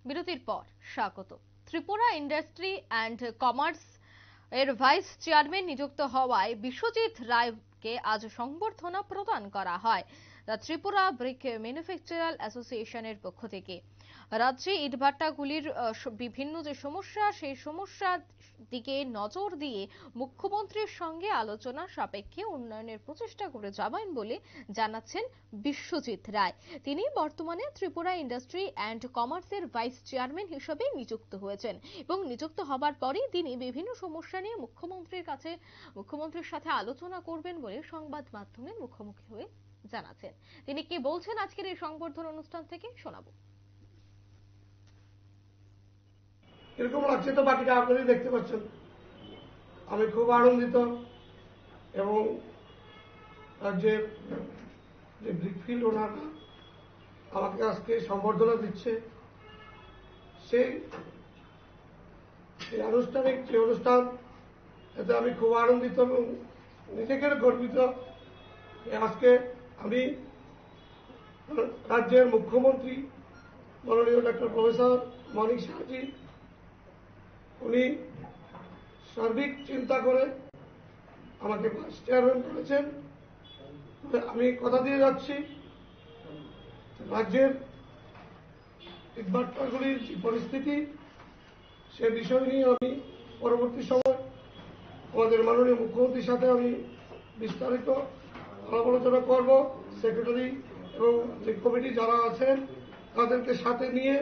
বিরতির পর স্বাগত। ত্রিপুরা ইন্ডাস্ট্রি অ্যান্ড কমার্স এর ভাইস চেয়ারম্যান নিযুক্ত হওয়ায় বিশ্বজিৎ রায়কে আজ সংবর্ধনা প্রদান করা হয় ত্রিপুরা ব্রিক ম্যানুফ্যাকচারার অ্যাসোসিয়েশনের পক্ষ থেকে। রাজ্যে ইটভাটাগুলির বিভিন্ন যে সমস্যা, সেই সমস্যার দিকে নজর দিয়ে মুখ্যমন্ত্রীর সঙ্গে আলোচনা সাপেক্ষে উন্নয়নের প্রচেষ্টা করে যাবেন বলে জানাচ্ছেন বিশ্বজিৎ রায়। তিনি বর্তমানে ত্রিপুরা ইন্ডাস্ট্রি অ্যান্ড কমার্সের ভাইস চেয়ারম্যান হিসেবে নিযুক্ত হয়েছেন এবং নিযুক্ত হবার পরেই তিনি বিভিন্ন সমস্যা নিয়ে মুখ্যমন্ত্রীর সাথে আলোচনা করবেন বলে সংবাদ মাধ্যমের মুখোমুখি হয়ে জানাচ্ছেন। তিনি কি বলছেন আজকের এই সংবর্ধনা অনুষ্ঠান থেকে শোনাবো। এরকম লাগছে তো বাকিটা আপনারাই দেখতে পাচ্ছেন। আমি খুব আনন্দিত এবং রাজ্যের যে ব্রিকফিল্ড ওনাররা আমাকে আজকে সম্বর্ধনা দিচ্ছে, সেই আনুষ্ঠানিক যে অনুষ্ঠান, এতে আমি খুব আনন্দিত এবং নিজেকে গর্বিত। আজকে আমি রাজ্যের মুখ্যমন্ত্রী মাননীয় ডক্টর প্রফেসর মানিক সাহাজি, উনি সার্বিক চিন্তা করে আমাকে ভাইস চেয়ারম্যান করেছেন। আমি কথা দিয়ে যাচ্ছি, রাজ্যের ইটভাটাগুলির যে পরিস্থিতি, সে বিষয় নিয়ে আমি পরবর্তী সময় আমাদের মাননীয় মুখ্যমন্ত্রীর সাথে আমি বিস্তারিত আলাপ আলোচনা করব। সেক্রেটারি এবং যে কমিটি যারা আছেন তাদেরকে সাথে নিয়ে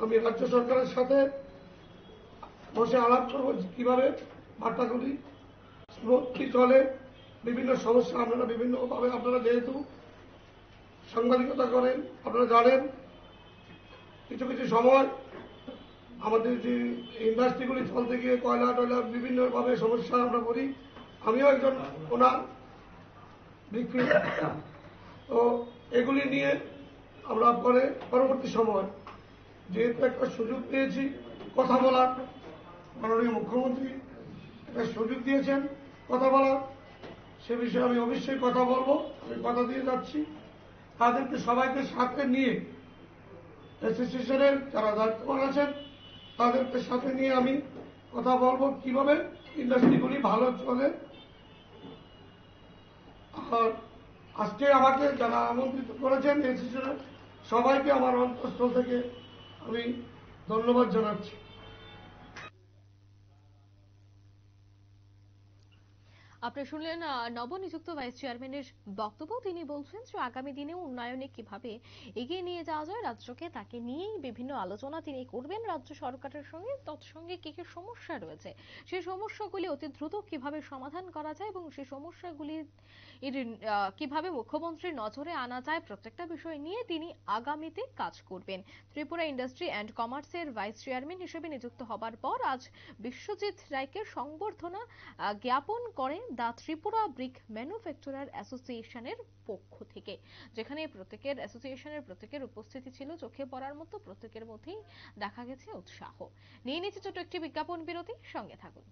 আমি রাজ্য সরকারের সাথে বসে আলাপ করব কিভাবে ভাটাগুলি স্মুথলি চলে। বিভিন্ন সমস্যা আপনারা যেহেতু সাংবাদিকতা করেন, আপনারা জানেন কিছু কিছু সময় আমাদের যে ইন্ডাস্ট্রিগুলি চলতে গিয়ে কয়লা টয়লা বিভিন্নভাবে সমস্যা আমরা করি। আমিও একজন ওনার ব্রিকফিল্ড, তো এগুলি নিয়ে আমরা পরবর্তী সময় যেহেতু একটা সুযোগ পেয়েছি কথা বলার, মাননীয় মুখ্যমন্ত্রী একটা সুযোগ দিয়েছেন কথা বলার, সে বিষয়ে আমি অবশ্যই কথা বলবো। আমি কথা দিয়ে যাচ্ছি, তাদেরকে সবাইকে সাথে নিয়ে অ্যাসোসিয়েশনের যারা দায়িত্ববান আছেন তাদেরকে সাথে নিয়ে আমি কথা বলবো কিভাবে ইন্ডাস্ট্রিগুলি ভালো চলে। আর আজকে আমাকে যারা আমন্ত্রিত করেছেন অ্যাসোসিয়েশনের সবাইকে আমার অন্তঃস্থল থেকে আমি ধন্যবাদ জানাচ্ছি। আপনি শুনলেন নবনিযুক্ত ভাইস চেয়ারম্যানের বক্তব্য। তিনি বলছেন যে আগামী দিনে উন্নয়নে কিভাবে এগিয়ে নিয়ে যাওয়া যায় রাজ্যকে, তাকে নিয়েই বিভিন্ন আলোচনা তিনি করবেন রাজ্য সরকারের সঙ্গে। তৎসঙ্গে কি কি সমস্যা রয়েছে, সেই সমস্যাগুলি অতি দ্রুত কিভাবে সমাধান করা যায় এবং সেই সমস্যাগুলি কিভাবে মুখ্যমন্ত্রীর নজরে আনা যায়, প্রত্যেকটা বিষয় নিয়ে তিনি আগামীতে কাজ করবেন। ত্রিপুরা ইন্ডাস্ট্রি অ্যান্ড কমার্সের ভাইস চেয়ারম্যান হিসেবে নিযুক্ত হবার পর আজ বিশ্বজিৎ রায়কে সংবর্ধনা জ্ঞাপন করে দ্য ত্রিপুরা ব্রিক ম্যানুফ্যাকচারার অ্যাসোসিয়েশনের পক্ষ থেকে, যেখানে প্রত্যেকের উপস্থিতি ছিল চোখে পড়ার মতো। প্রত্যেকের মধ্যেই দেখা গেছে উৎসাহ। নিয়ে নিচ্ছে ছোট একটি বিজ্ঞাপন বিরতি, সঙ্গে থাকুন।